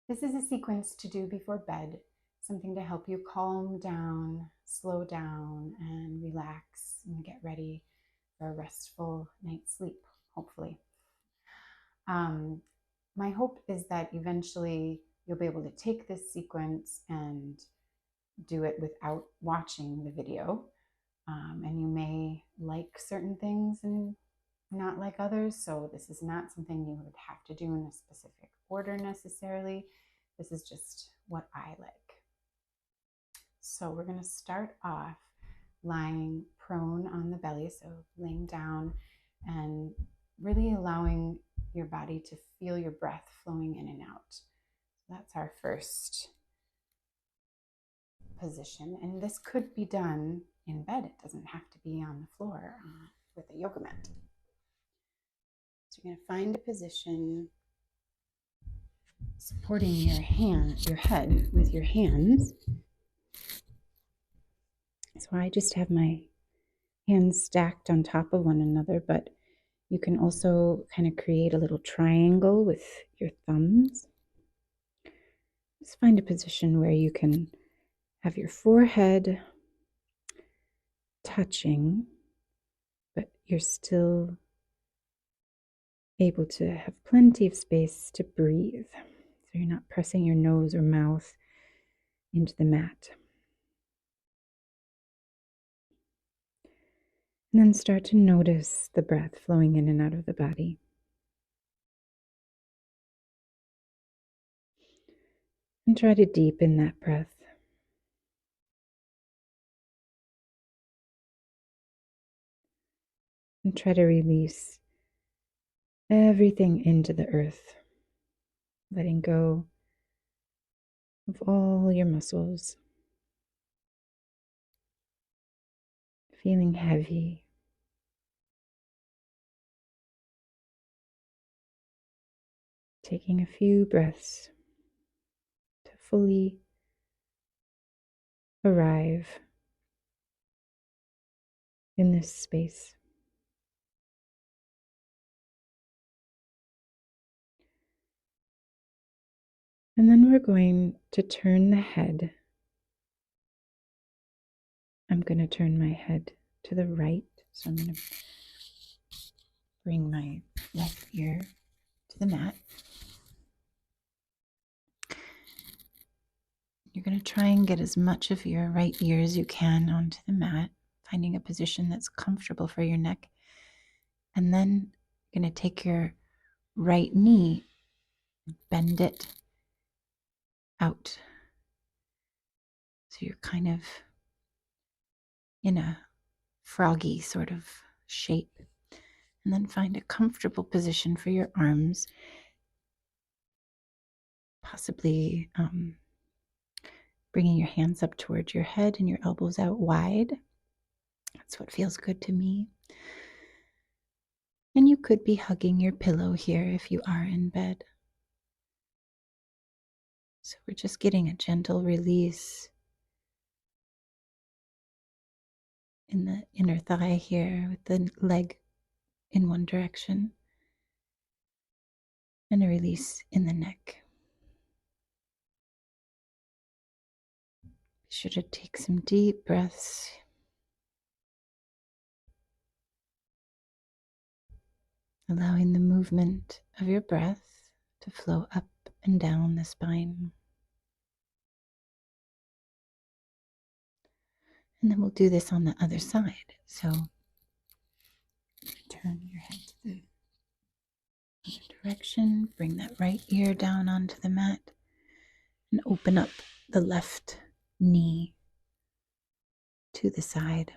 This is a sequence to do before bed, something to help you calm down, slow down, and relax and get ready for a restful night's sleep, hopefully. Um, my hope is that eventually you'll be able to take this sequence and do it without watching the video. And you may like certain things and not like others. So, this is not something you would have to do in a specific order necessarily. This is just what I like. So, we're going to start off lying prone on the belly. So, laying down and really allowing your body to feel your breath flowing in and out. That's our first position. And this could be done in bed, it doesn't have to be on the floor with a yoga mat. So you're going to find a position supporting your head with your hands. So I just have my hands stacked on top of one another, but you can also kind of create a little triangle with your thumbs. Just find a position where you can have your forehead touching, but you're still able to have plenty of space to breathe. So you're not pressing your nose or mouth into the mat. And then start to notice the breath flowing in and out of the body. And try to deepen that breath. And try to release everything into the earth, letting go of all your muscles, feeling heavy. Taking a few breaths to fully arrive in this space. And then we're going to turn the head. I'm going to turn my head to the right. So I'm going to bring my left ear to the mat. You're going to try and get as much of your right ear as you can onto the mat, finding a position that's comfortable for your neck. And then you're going to take your right knee, bend it out. So you're kind of in a froggy sort of shape. And then find a comfortable position for your arms, possibly bringing your hands up towards your head and your elbows out wide. That's what feels good to me. And you could be hugging your pillow here if you are in bed. So we're just getting a gentle release in the inner thigh here with the leg in one direction and a release in the neck. Be sure to take some deep breaths. Allowing the movement of your breath to flow up and down the spine. And then we'll do this on the other side. So turn your head to the other direction. Bring that right ear down onto the mat and open up the left knee to the side.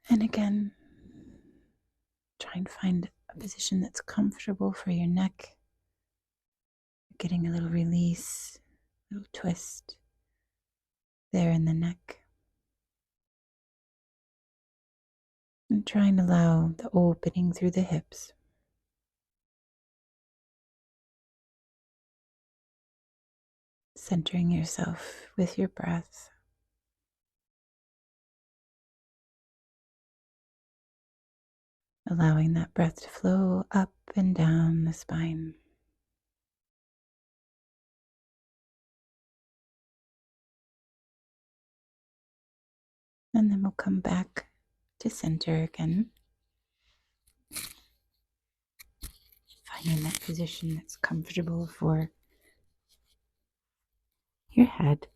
And again, try and find a position that's comfortable for your neck. Getting a little release, a little twist there in the neck. And try and allow the opening through the hips. Centering yourself with your breath. allowing that breath to flow up and down the spine. And then we'll come back to center again, finding that position that's comfortable for your head.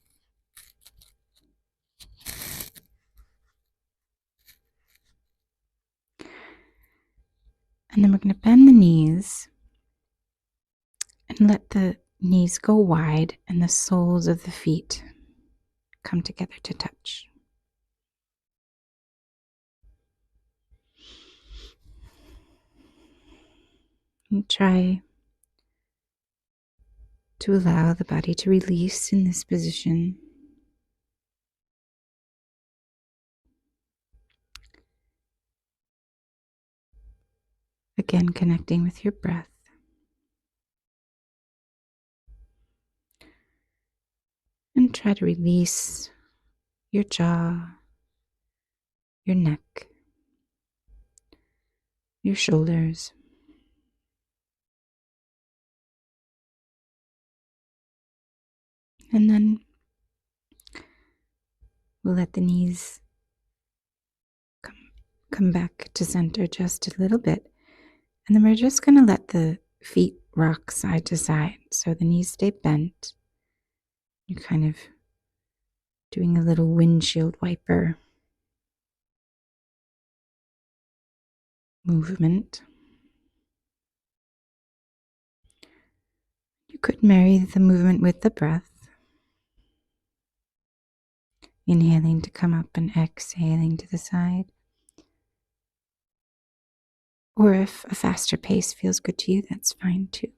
And then we're going to bend the knees and let the knees go wide and the soles of the feet come together to touch. And try to allow the body to release in this position. Again, connecting with your breath. And try to release your jaw, your neck, your shoulders. And then we'll let the knees come back to center just a little bit. And then we're just going to let the feet rock side to side. So the knees stay bent. You're kind of doing a little windshield wiper movement. You could marry the movement with the breath. Inhaling to come up and exhaling to the side. Or if a faster pace feels good to you, that's fine too.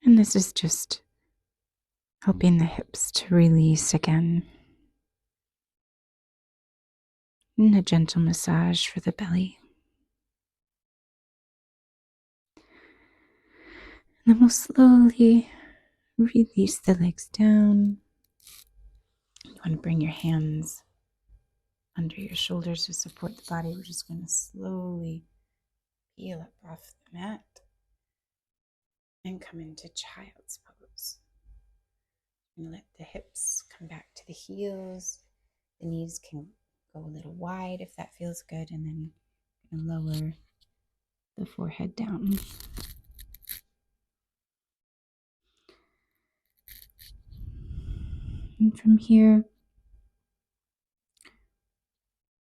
And this is just helping the hips to release again. And a gentle massage for the belly. And then we'll slowly release the legs down. You want to bring your hands under your shoulders to support the body. We're just going to slowly peel up off the mat and come into child's pose. And let the hips come back to the heels. The knees can go a little wide if that feels good, and then lower the forehead down. And from here,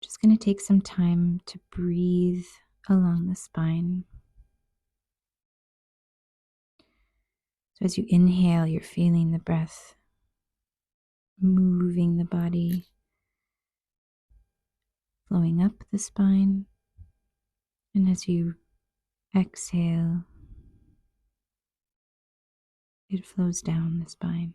just going to take some time to breathe along the spine. So as you inhale, you're feeling the breath moving the body, flowing up the spine. And as you exhale, it flows down the spine.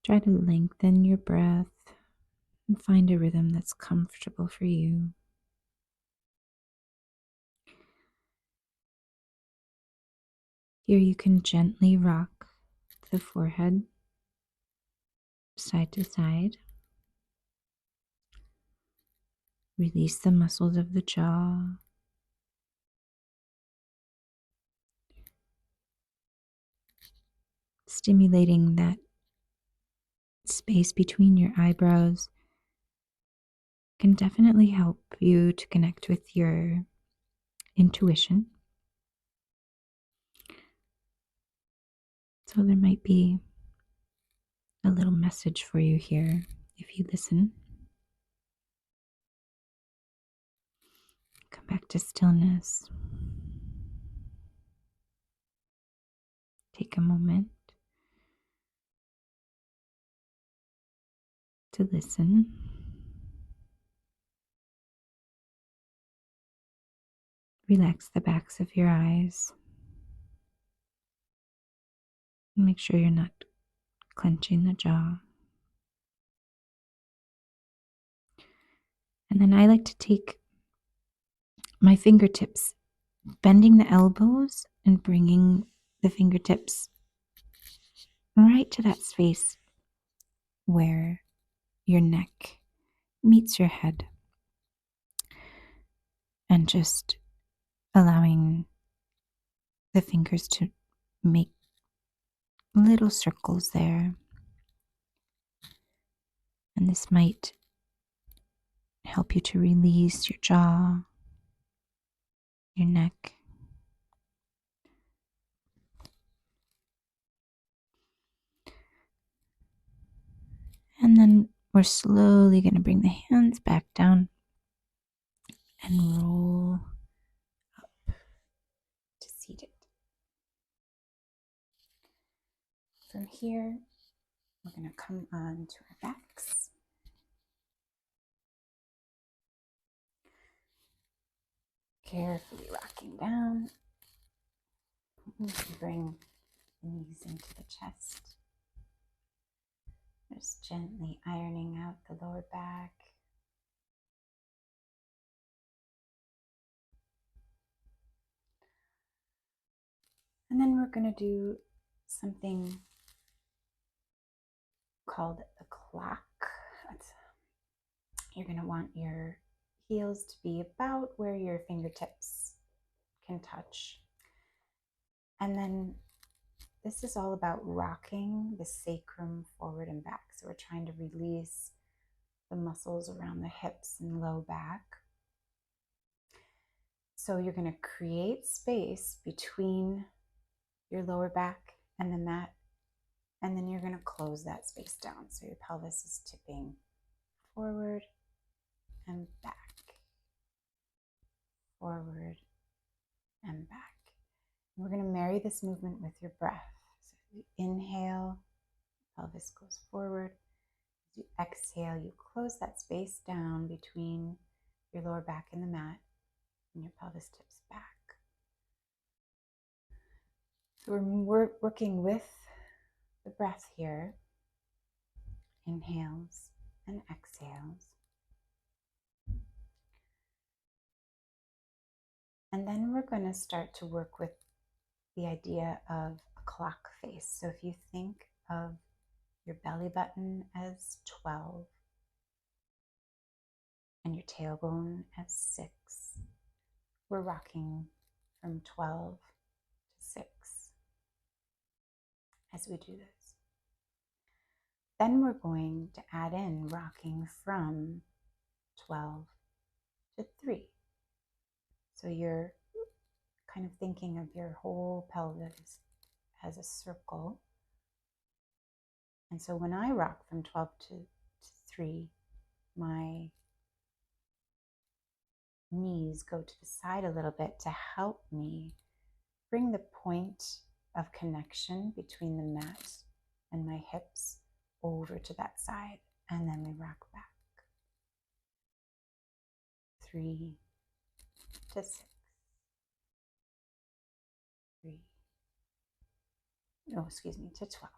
Try to lengthen your breath and find a rhythm that's comfortable for you. Here you can gently rock the forehead side to side. Release the muscles of the jaw. Stimulating that space between your eyebrows can definitely help you to connect with your intuition. So there might be a little message for you here if you listen. Come back to stillness. Take a moment to listen. Relax the backs of your eyes. And make sure you're not clenching the jaw. And then I like to take my fingertips, bending the elbows and bringing the fingertips right to that space where your neck meets your head, and just allowing the fingers to make little circles there. And this might help you to release your jaw, your neck. And then we're slowly going to bring the hands back down and roll up to seated. From here, we're going to come on to our backs. Carefully rocking down. Bring the knees into the chest. Just gently ironing out the lower back. And then we're going to do something called the clock. You're going to want your heels to be about where your fingertips can touch. And then this is all about rocking the sacrum forward and back. So we're trying to release the muscles around the hips and low back. So you're going to create space between your lower back and the mat, and then you're going to close that space down. So your pelvis is tipping forward and back, forward and back. And we're going to marry this movement with your breath. So if you inhale, pelvis goes forward. As you exhale, you close that space down between your lower back and the mat, and your pelvis tips back. So we're working with the breath here. Inhales and exhales. And then we're going to start to work with the idea of a clock face. So if you think of your belly button as 12 and your tailbone as 6, we're rocking from 12 to 6 as we do this. Then we're going to add in rocking from 12 to 3. So you're kind of thinking of your whole pelvis as a circle. And so when I rock from 12 to 3, my knees go to the side a little bit to help me bring the point of connection between the mat and my hips over to that side, and then we rock back. 3 to 6. 3. Oh, excuse me, to 12.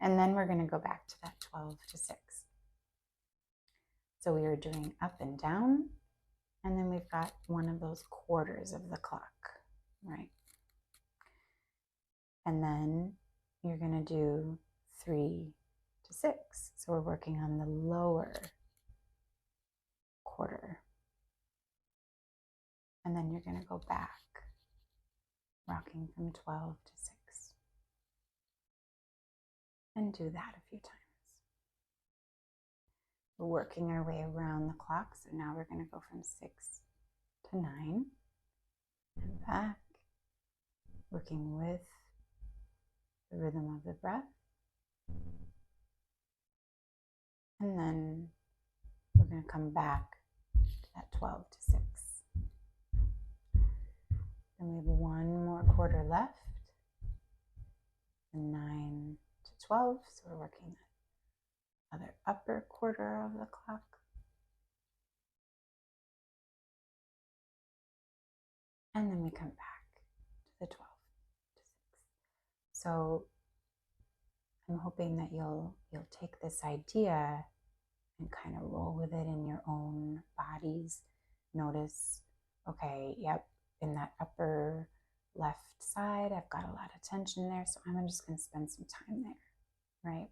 And then we're going to go back to that 12 to 6. So we are doing up and down, and then we've got one of those quarters of the clock, right? And then you're going to do 3 to 6. So we're working on the lower quarter. And then you're going to go back, rocking from 12 to 6. And do that a few times. We're working our way around the clock. So now we're going to go from 6 to 9 and back, working with the rhythm of the breath. And then we're going to come back to that 12 to 6. Then we have one more quarter left. And 9 to 12. So we're working that other upper quarter of the clock. And then we come back to the 12 to 6. So I'm hoping that you'll take this idea and kind of roll with it in your own bodies. Notice, okay, yep, in that upper left side, I've got a lot of tension there, so I'm just going to spend some time there, right?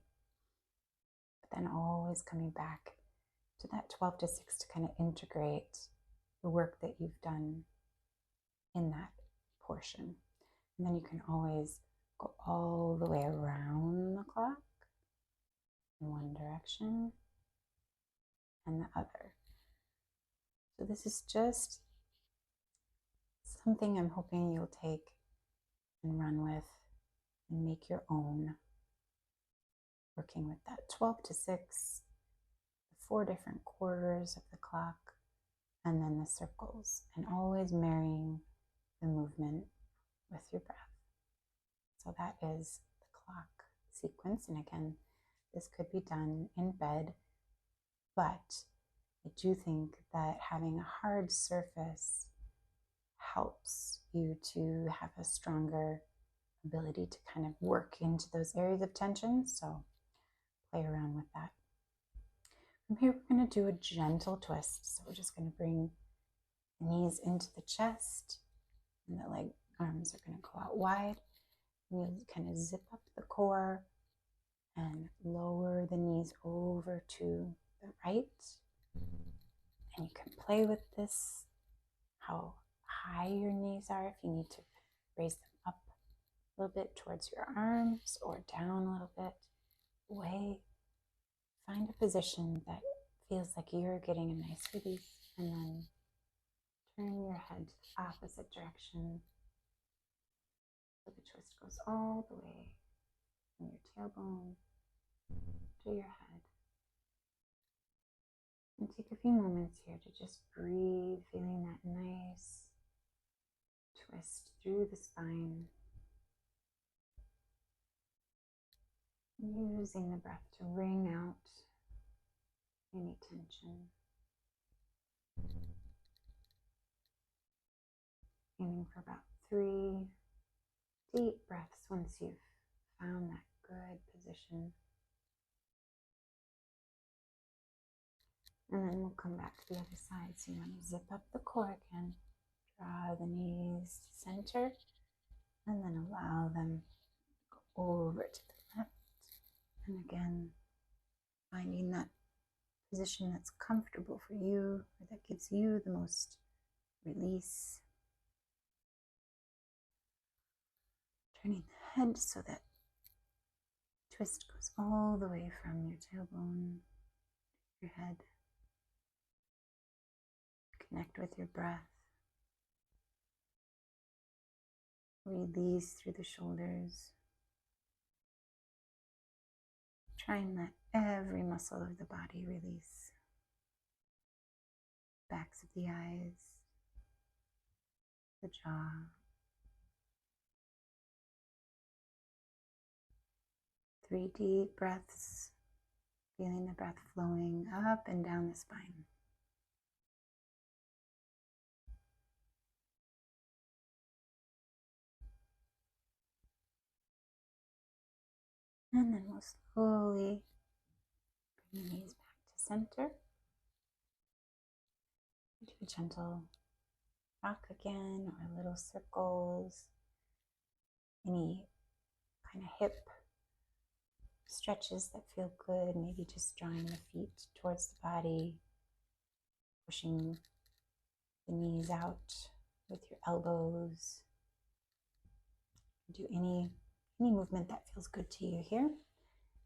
But then always coming back to that 12 to 6 to kind of integrate the work that you've done in that portion. And then you can always go all the way around the clock in one direction and the other. So this is just something I'm hoping you'll take and run with and make your own, working with that 12 to 6, the 4 different quarters of the clock, and then the circles, and always marrying the movement with your breath. So that is the clock sequence. And again, this could be done in bed, but I do think that having a hard surface helps you to have a stronger ability to kind of work into those areas of tension. So play around with that. From here, we're going to do a gentle twist. So we're just going to bring the knees into the chest, and the leg arms are going to go out wide. And you'll kind of zip up the core and lower the knees over to the right. And you can play with this, how high your knees are, if you need to raise them up a little bit towards your arms or down a little bit away. Find a position that feels like you're getting a nice release, and then turn your head to the opposite direction so the twist goes all the way from your tailbone to your head. And take a few moments here to just breathe, feeling that nice twist through the spine. Using the breath to wring out any tension. Aiming for about 3 deep breaths once you've found that good position. And then we'll come back to the other side. So you want to zip up the core again, draw the knees to center, and then allow them to go over to the left. And again, finding that position that's comfortable for you, or that gives you the most release. Turning the head so that twist goes all the way from your tailbone to your head. Connect with your breath. Release through the shoulders. Try and let every muscle of the body release. Backs of the eyes, the jaw. Three deep breaths, feeling the breath flowing up and down the spine. And then we'll slowly bring the knees back to center. Do a gentle rock again, or little circles. Any kind of hip stretches that feel good. Maybe just drawing the feet towards the body, pushing the knees out with your elbows. Do any movement that feels good to you here.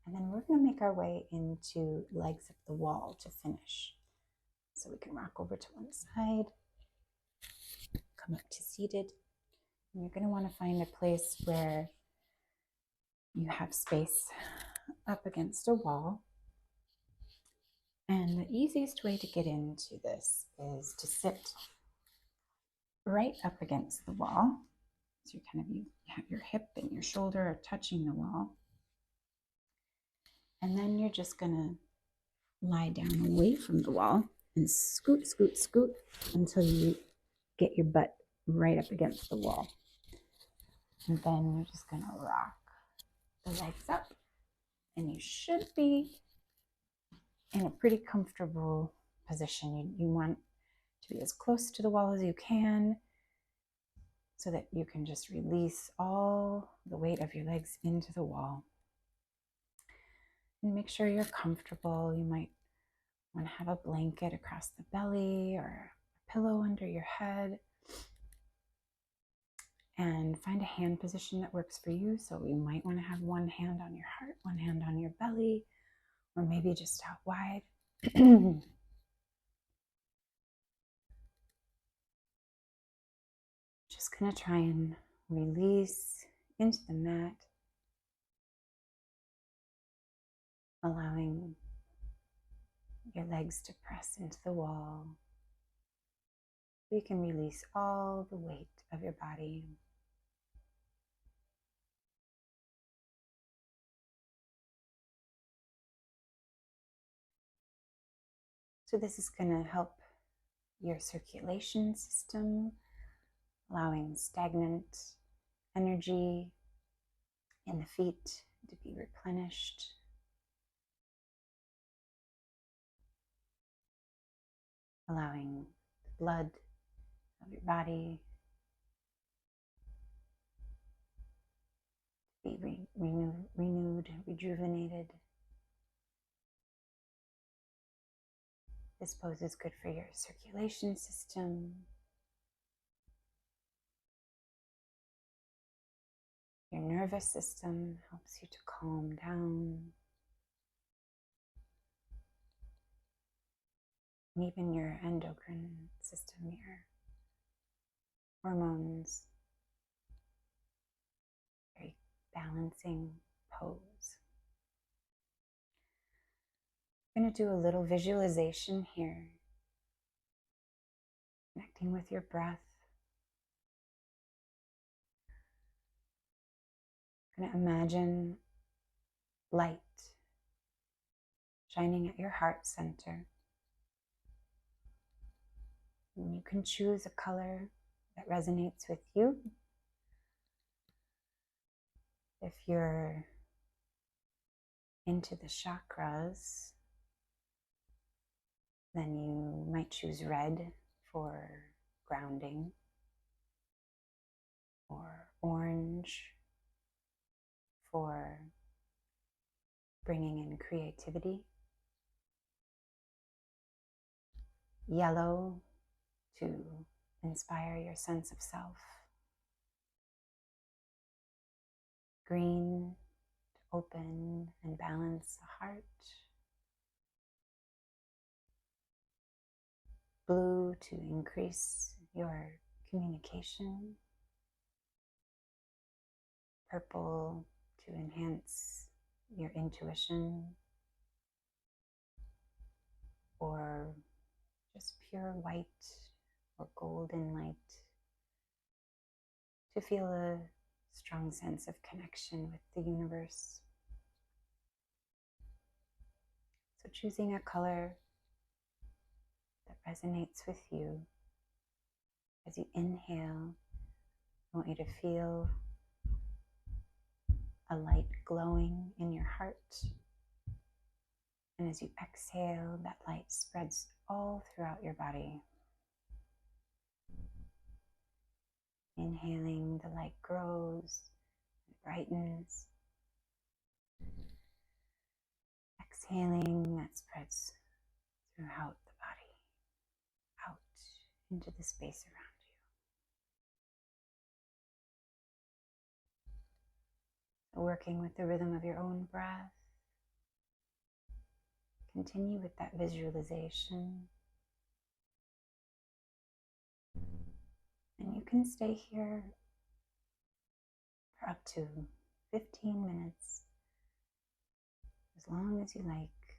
And then we're going to make our way into legs up the wall to finish. So we can rock over to one side, come up to seated. And you're going to want to find a place where you have space up against a wall. And the easiest way to get into this is to sit right up against the wall. So you have your hip and your shoulder are touching the wall. And then you're just going to lie down away from the wall and scoot, scoot, scoot until you get your butt right up against the wall. And then you're just going to rock the legs up. And you should be in a pretty comfortable position. You want to be as close to the wall as you can. so that you can just release all the weight of your legs into the wall. And make sure you're comfortable. You might want to have a blanket across the belly or a pillow under your head. And find a hand position that works for you. So you might want to have one hand on your heart, one hand on your belly, or maybe just out wide. Just going to try and release into the mat, allowing your legs to press into the wall. You can release all the weight of your body. So this is going to help your circulation system, allowing stagnant energy in the feet to be replenished. Allowing the blood of your body to be renewed, rejuvenated. This pose is good for your circulation system, your nervous system, helps you to calm down, and even your endocrine system, your hormones. Very balancing pose. I'm going to do a little visualization here, connecting with your breath. I'm going to imagine light shining at your heart center. And you can choose a color that resonates with you. If you're into the chakras, then you might choose red for grounding, or orange for bringing in creativity, yellow to inspire your sense of self, green to open and balance the heart, blue to increase your communication, purple to enhance your intuition, or just pure white or golden light to feel a strong sense of connection with the universe. So choosing a color that resonates with you. As you inhale, I want you to feel a light glowing in your heart. And as you exhale, that light spreads all throughout your body. Inhaling, the light grows and brightens. Exhaling, that spreads throughout the body, out into the space around you. Working with the rhythm of your own breath. Continue with that visualization. And you can stay here for up to 15 minutes, as long as you like,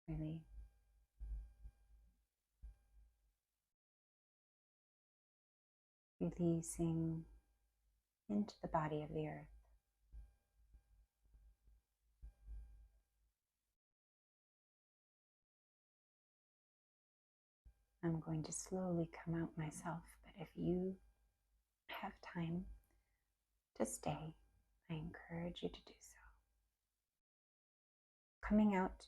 really. Releasing into the body of the earth. I'm going to slowly come out myself, but if you have time to stay, I encourage you to do so. Coming out,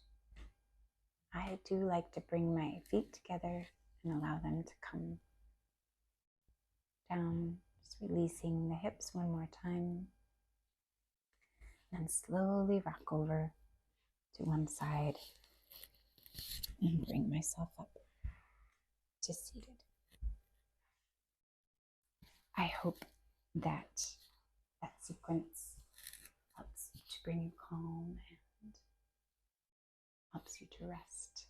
I do like to bring my feet together and allow them to come down, just releasing the hips one more time. Then slowly rock over to one side and bring myself up to seated. I hope that that sequence helps to bring you calm and helps you to rest.